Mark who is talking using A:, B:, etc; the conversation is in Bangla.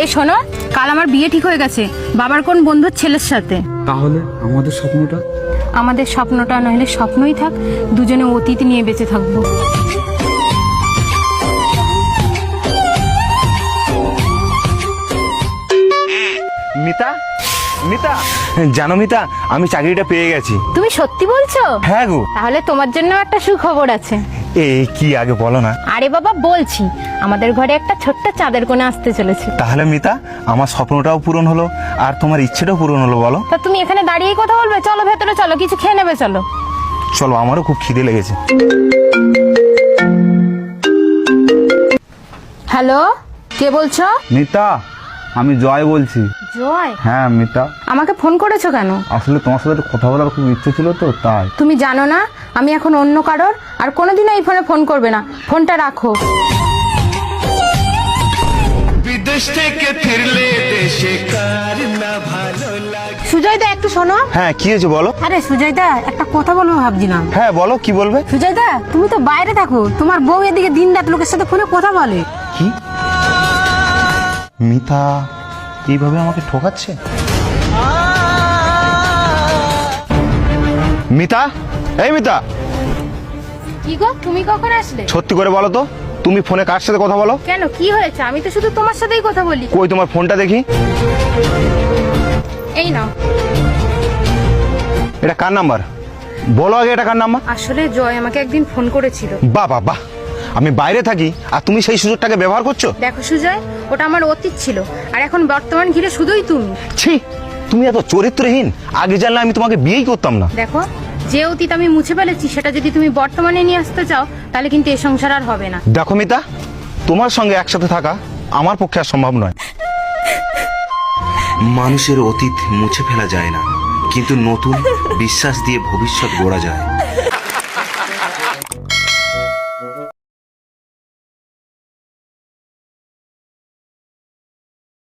A: এই শোনো, কাল আমার বিয়ে ঠিক হয়ে গেছে বাবার কোন বন্ধুর ছেলের সাথে।
B: তাহলে আমাদের স্বপ্নটা?
A: আমাদের স্বপ্নটা নইলে স্বপ্নই থাক, দুজনে অতীত নিয়ে বেঁচে থাকবো।
C: মিতা, মিতা, জানো মিতা, আমি চাকরিটা পেয়ে গেছি।
A: তুমি সত্যি বলছো?
C: হ্যাঁ গো।
A: তাহলে তোমার জন্য একটা সুখবর আছে।
C: এই কি, আগে বলো না।
A: আরে বাবা বলছি, আমাদের ঘরে একটা ছোট্ট চাঁদের কোণা আসতে চলেছে।
C: তাহলে মিতা, আমার স্বপ্নটাও পূরণ হলো আর তোমার ইচ্ছেটাও পূরণ হলো। বলো।
A: তা তুমি এখানে দাঁড়িয়েই কথা বলবে? চলো ভেতরে চলো, কিছু খেয়ে নেবে। চলো
C: চলো, আমারও খুব খিদে লেগেছে।
A: হ্যালো, কে বলছো?
B: মিতা, আমি জয় বলছি।
A: জয়?
B: হ্যাঁ মিতা,
A: আমাকে ফোন করেছো কেন?
B: আসলে তোমার সাথে একটু কথা বলার খুব ইচ্ছে ছিল তো, তাই।
A: তুমি জানো না আমি এখন অন্য কারোর, আর কোনোদিনও এই ফোনে ফোন করবে না। ফোনটা রাখো।
D: বিদেশ থেকে ফিরলে দেশে কার না ভালো লাগে।
A: সুজয়দা একটু শোনো।
C: হ্যাঁ, কি হয়েছে বলো।
A: আরে সুজয়দা, একটা কথা বলবো ভাবছিলাম।
C: হ্যাঁ বলো, কি বলবে।
A: সুজয়দা, তুমি তো বাইরে থাকো, তোমার বউ এদিকে দিন রাত লোকের সাথে ফোনে কথা বলে।
C: কি? মিতা এইভাবে আমাকে ঠকাচ্ছে? মিতা, এই মিতা,
A: কি গো, তুমি কখন আসলে?
C: সত্যি করে বলো তো, তুমি ফোনে কার সাথে কথা বলো?
A: কেন, কি হয়েছে? আমি তো শুধু তোমার সাথেই কথা বলি।
C: কই তোমার ফোনটা দেখি।
A: এই নাও।
C: এটা কার নাম্বার? বলো আগে, এটা কার নাম্বার?
A: আসলে জয় আমাকে একদিন ফোন করেছিল।
C: বাহ বাহ বাহ, আমি বাইরে থাকি আর তুমি সেই সুযোগটাকে ব্যবহার করছো।
A: দেখো সুজয়, ওটা আমার অতীত ছিল, আর এখন বর্তমান ঘিরে শুধুই তুমি।
C: ছি, তুমি এত চরিত্রহীন। আগে জানলে আমি তোমাকে বিয়েই করতাম না।
A: দেখো, যে অতীত আমি মুছে ফেলেছি সেটা যদি তুমি বর্তমানে নিয়ে আসতে চাও, তাহলে কিন্তু এই সংসার আর হবে না।
C: দেখো মিতা, তোমার সঙ্গে একসাথে থাকা আমার পক্ষে আর সম্ভব নয়।
E: মানুষের অতীত মুছে ফেলা যায় না, কিন্তু নতুন বিশ্বাস দিয়ে ভবিষ্যৎ গড়া যায়।